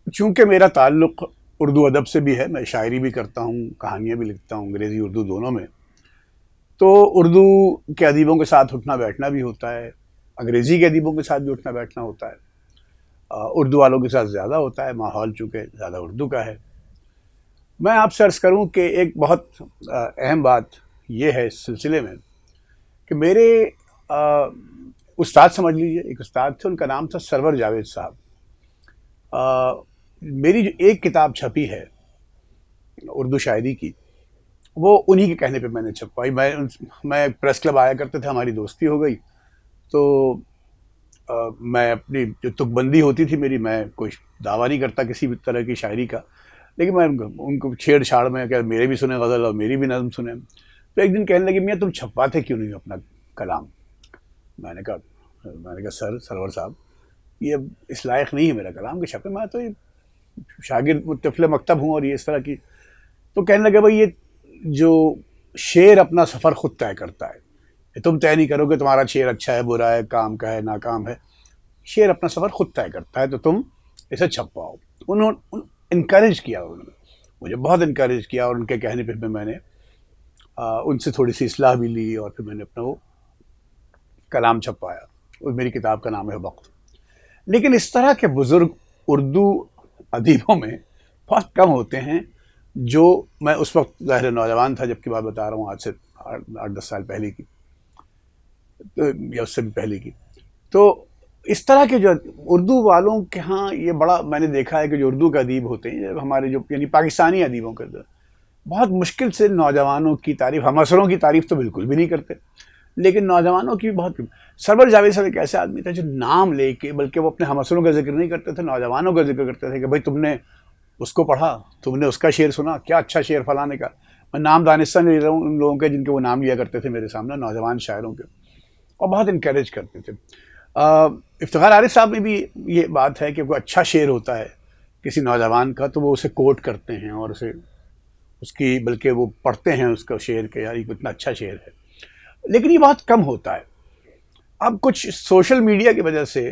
چونکہ میرا تعلق اردو ادب سے بھی ہے، میں شاعری بھی کرتا ہوں، کہانیاں بھی لکھتا ہوں انگریزی اردو دونوں میں، تو اردو کے ادیبوں کے ساتھ اٹھنا بیٹھنا بھی ہوتا ہے، انگریزی کے ادیبوں کے ساتھ بھی اٹھنا بیٹھنا ہوتا ہے، اردو والوں کے ساتھ زیادہ ہوتا ہے، ماحول چونکہ زیادہ اردو کا ہے۔ میں آپ سے عرض کروں کہ ایک بہت اہم بات یہ ہے اس سلسلے میں کہ میرے آ، استاد سمجھ لیجیے، ایک استاد تھے، ان کا نام تھا سرور جاوید صاحب۔ آ، میری جو ایک کتاب چھپی ہے اردو شاعری کی، وہ انہی کے کہنے پہ میں نے چھپوائی۔ میں پریس کلب آیا کرتے تھے، ہماری دوستی ہو گئی، تو میں اپنی جو تک بندی ہوتی تھی میری، میں کوئی دعویٰ نہیں کرتا کسی بھی طرح کی شاعری کا، لیکن میں ان کو چھیڑ چھاڑ میں کہ میرے بھی سنیں غزل اور میری بھی نظم سنیں۔ تو ایک دن کہنے لگے میاں تم چھپواتے کیوں نہیں اپنا کلام؟ میں نے کہا سرور صاحب، یہ اب اس لائق نہیں ہے میرا کلام کہ چھپے، میں تو یہ شاگرد طفل مکتب ہوں اور یہ اس طرح کی۔ تو کہنے لگے بھائی، یہ جو شعر اپنا سفر خود طے کرتا ہے، تم طے نہیں کرو کہ تمہارا شعر اچھا ہے برا ہے کام کا ہے ناکام ہے، شعر اپنا سفر خود طے کرتا ہے، تو تم اسے چھپواؤ۔ انہوں انکریج کیا، انہوں نے مجھے بہت انکریج کیا، اور ان کے کہنے پہ میں نے ان سے تھوڑی سی اصلاح بھی لی، اور پھر میں نے اپنا وہ کلام چھپوایا، اور میری کتاب کا نام ہے وقت۔ لیکن اس طرح کے بزرگ اردو ادیبوں میں بہت کم ہوتے ہیں، جو میں اس وقت ظاہر نوجوان تھا جب کی بات بتا رہا ہوں، آج سے 8-10 سال پہلے کی، یا اس سے بھی پہلے کی۔ تو اس طرح کے جو اردو والوں کے ہاں یہ بڑا میں نے دیکھا ہے کہ جو اردو کے ادیب ہوتے ہیں، ہمارے جو یعنی پاکستانی ادیبوں کے اندر بہت مشکل سے نوجوانوں کی تعریف، ہم اثروں کی تعریف تو بالکل بھی نہیں کرتے، لیکن نوجوانوں کی بھی بہت۔ سرور جاوید صاحب ایک ایسے آدمی تھے جو نام لے کے، بلکہ وہ اپنے ہم اثروں کا ذکر نہیں کرتے تھے، نوجوانوں کا ذکر کرتے تھے کہ بھائی تم نے اس کو پڑھا، تم نے اس کا شعر سنا، کیا اچھا شعر فلانے کا۔ میں نام دانستہ نہیں لے رہا ہوں ان لوگوں کے جن کے وہ نام لیا کرتے تھے میرے سامنے، نوجوان شاعروں کے، اور بہت انکریج کرتے تھے۔ افتخار عارف صاحب میں بھی یہ بات ہے کہ کوئی اچھا شعر ہوتا ہے کسی نوجوان کا تو وہ اسے کوٹ کرتے ہیں، اور اسے اس کی بلکہ وہ پڑھتے ہیں اس کا شعر کہ یار یہ اتنا اچھا شعر ہے، لیکن یہ بہت کم ہوتا ہے۔ اب کچھ سوشل میڈیا کی وجہ سے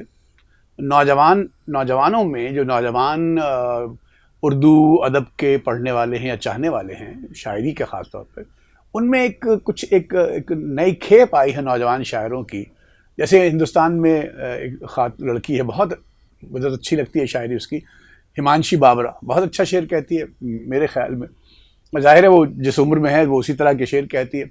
نوجوانوں میں جو نوجوان اردو ادب کے پڑھنے والے ہیں یا چاہنے والے ہیں، شاعری کے خاص طور پہ، ان میں ایک نئی کھیپ آئی ہے نوجوان شاعروں کی۔ جیسے ہندوستان میں ایک لڑکی ہے، بہت اچھی لگتی ہے شاعری اس کی، ہمانشی بابرا، بہت اچھا شعر کہتی ہے میرے خیال میں۔ ظاہر ہے وہ جس عمر میں ہے وہ اسی طرح کے شعر کہتی ہے،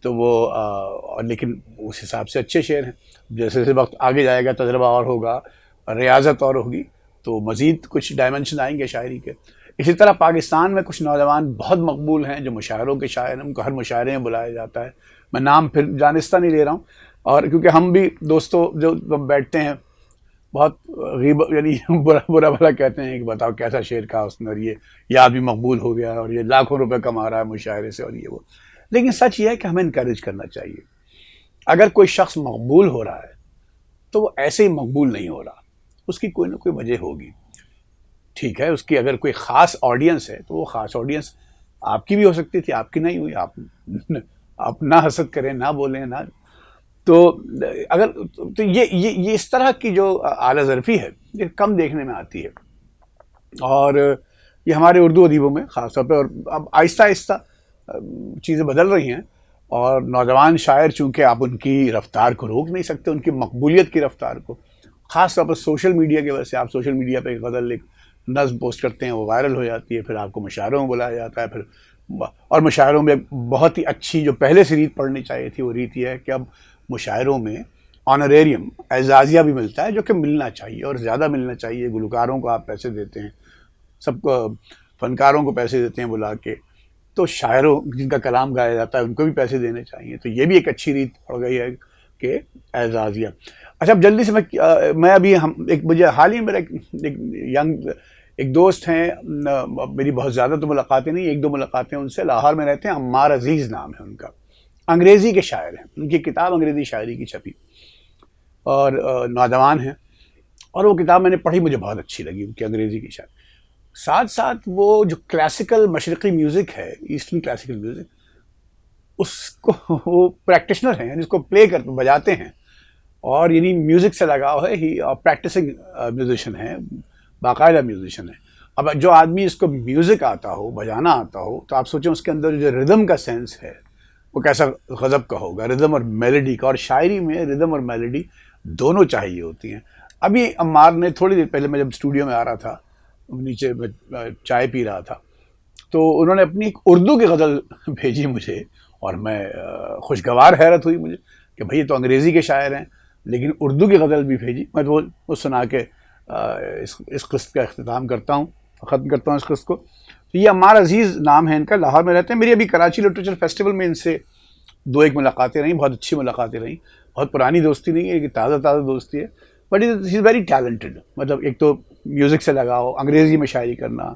تو وہ لیکن اس حساب سے اچھے شعر ہیں۔ جیسے جیسے وقت آگے جائے گا، تجربہ اور ہوگا، ریاضت اور ہوگی، تو مزید کچھ ڈائمنشن آئیں گے شاعری کے۔ اسی طرح پاکستان میں کچھ نوجوان بہت مقبول ہیں جو مشاعروں کے شاعر ہیں، ان کو ہر مشاعرے میں بلایا جاتا ہے۔ میں نام پھر جانستہ نہیں لے رہا ہوں، اور کیونکہ ہم بھی دوستوں جو بیٹھتے ہیں بہت یعنی برا بھلا کہتے ہیں کہ بتاؤ کیسا شعر کہا اس نے، اور یہ آدمی مقبول ہو گیا اور یہ لاکھوں روپے کما رہا ہے مشاعرے سے، اور یہ وہ۔ لیکن سچ یہ ہے کہ ہمیں انکریج کرنا چاہیے۔ اگر کوئی شخص مقبول ہو رہا ہے تو وہ ایسے ہی مقبول نہیں ہو رہا، اس کی کوئی نہ کوئی وجہ ہوگی۔ ٹھیک ہے، اس کی اگر کوئی خاص آڈینس ہے تو وہ خاص آڈینس آپ کی بھی ہو سکتی تھی، آپ کی نہیں ہوئی، آپ نہ حسد کریں، نہ بولیں، نہ تو اگر تو یہ اس طرح کی جو اعلیٰ ظرفی ہے یہ کم دیکھنے میں آتی ہے، اور یہ ہمارے اردو ادیبوں میں خاص طور پہ، اور اب آہستہ آہستہ چیزیں بدل رہی ہیں، اور نوجوان شاعر چونکہ آپ ان کی رفتار کو روک نہیں سکتے، ان کی مقبولیت کی رفتار کو، خاص طور پر سوشل میڈیا کی وجہ سے۔ آپ سوشل میڈیا پہ ایک غزل، ایک نظم پوسٹ کرتے ہیں، وہ وائرل ہو جاتی ہے، پھر آپ کو مشاعروں میں بلایا جاتا ہے، پھر اور مشاعروں میں بہت ہی اچھی جو پہلے سے ریت پڑھنی چاہیے تھی وہ ریت یہ ہے کہ اب مشاعروں میں آنریریم، اعزازیہ بھی ملتا ہے، جو کہ ملنا چاہیے اور زیادہ ملنا چاہیے۔ گلوکاروں کو آپ پیسے دیتے ہیں، سب کو فنکاروں کو پیسے دیتے ہیں بلا کے، تو شاعروں جن کا کلام گایا جاتا ہے ان کو بھی پیسے دینے چاہیے۔ تو یہ بھی ایک اچھی ریت پڑ گئی ہے کہ اعزازیہ۔ اچھا، اب جلدی سے میں ابھی مجھے حال ہی میرا ایک ینگ ایک دوست ہیں، میری بہت زیادہ تو ملاقاتیں نہیں، 1-2 ملاقاتیں ان سے، لاہور میں رہتے ہیں، عمار عزیز نام ہے ان کا، انگریزی کے شاعر ہیں، ان کی کتاب انگریزی شاعری کی چھپی، اور نوجوان ہیں، اور وہ کتاب میں نے پڑھی، مجھے بہت اچھی لگی ان کی انگریزی کی شاعری۔ ساتھ ساتھ وہ جو کلاسیکل مشرقی میوزک ہے، ایسٹرن کلاسیکل میوزک، اس کو وہ پریکٹیشنر ہیں، یعنی اس کو پلے کر بجاتے ہیں، اور یعنی میوزک سے لگاؤ ہے، ہی پریکٹسنگ میوزیشین ہیں، باقاعدہ میوزیشین ہے. اب جو آدمی اس کو میوزک آتا ہو، بجانا آتا ہو، تو آپ سوچیں اس کے اندر جو ردم کا سینس ہے وہ کیسا غضب کا ہوگا، ردم اور میلڈی کا. اور شاعری میں ردم اور میلڈی دونوں چاہیے ہوتی ہیں. ابھی عمار نے تھوڑی دیر پہلے، میں جب اسٹوڈیو میں آ رہا تھا، نیچے میں چائے پی رہا تھا، تو انہوں نے اپنی ایک اردو کی غزل بھیجی مجھے، اور میں خوشگوار حیرت ہوئی مجھے کہ بھئی یہ تو انگریزی کے شاعر ہیں لیکن اردو کی غزل بھی بھیجی. میں تو وہ سنا کے اس قسط کا اختتام کرتا ہوں، ختم کرتا ہوں اس قسط کو. تو یہ عمار عزیز نام ہے ان کا، لاہور میں رہتے ہیں. میری ابھی کراچی لٹریچر فیسٹیول میں ان سے 2-1 ملاقاتیں رہیں، بہت اچھی ملاقاتیں رہیں. بہت پرانی دوستی نہیں ہے، ایک تازہ تازہ دوستی ہے. But he is very talented. مطلب ایک تو میوزک سے لگاؤ، انگریزی میں شاعری کرنا،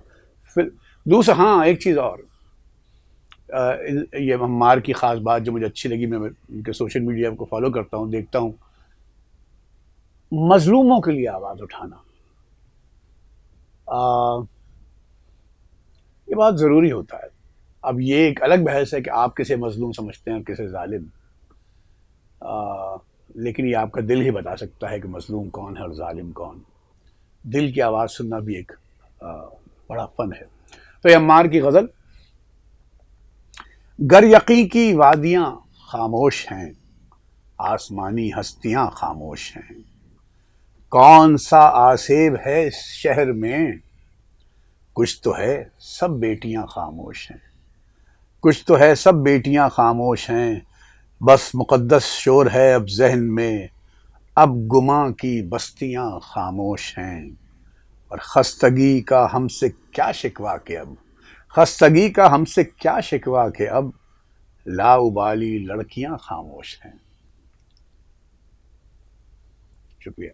پھر دوسرا ہاں ایک چیز اور، یہ عمار کی خاص بات جو مجھے اچھی لگی، میں ان کے سوشل میڈیا کو فالو کرتا ہوں، دیکھتا ہوں، مظلوموں کے لیے آواز اٹھانا. یہ بہت ضروری ہوتا ہے. اب یہ ایک الگ بحث ہے کہ آپ کسے مظلوم سمجھتے ہیں اور کسے ظالم، لیکن یہ آپ کا دل ہی بتا سکتا ہے کہ مظلوم کون ہے اور ظالم کون. دل کی آواز سننا بھی ایک بڑا فن ہے. تو یہ عمار کی غزل: گر یقیں کی وادیاں خاموش ہیں، آسمانی ہستیاں خاموش ہیں. کون سا آسیب ہے اس شہر میں، کچھ تو ہے سب بیٹیاں خاموش ہیں. کچھ تو ہے سب بیٹیاں خاموش ہیں، بس مقدس شور ہے اب ذہن میں، اب گماں کی بستیاں خاموش ہیں. اور خستگی کا ہم سے کیا شکوا کہ اب، خستگی کا ہم سے کیا شکوا کہ اب، لاابالی لڑکیاں خاموش ہیں. شکریہ.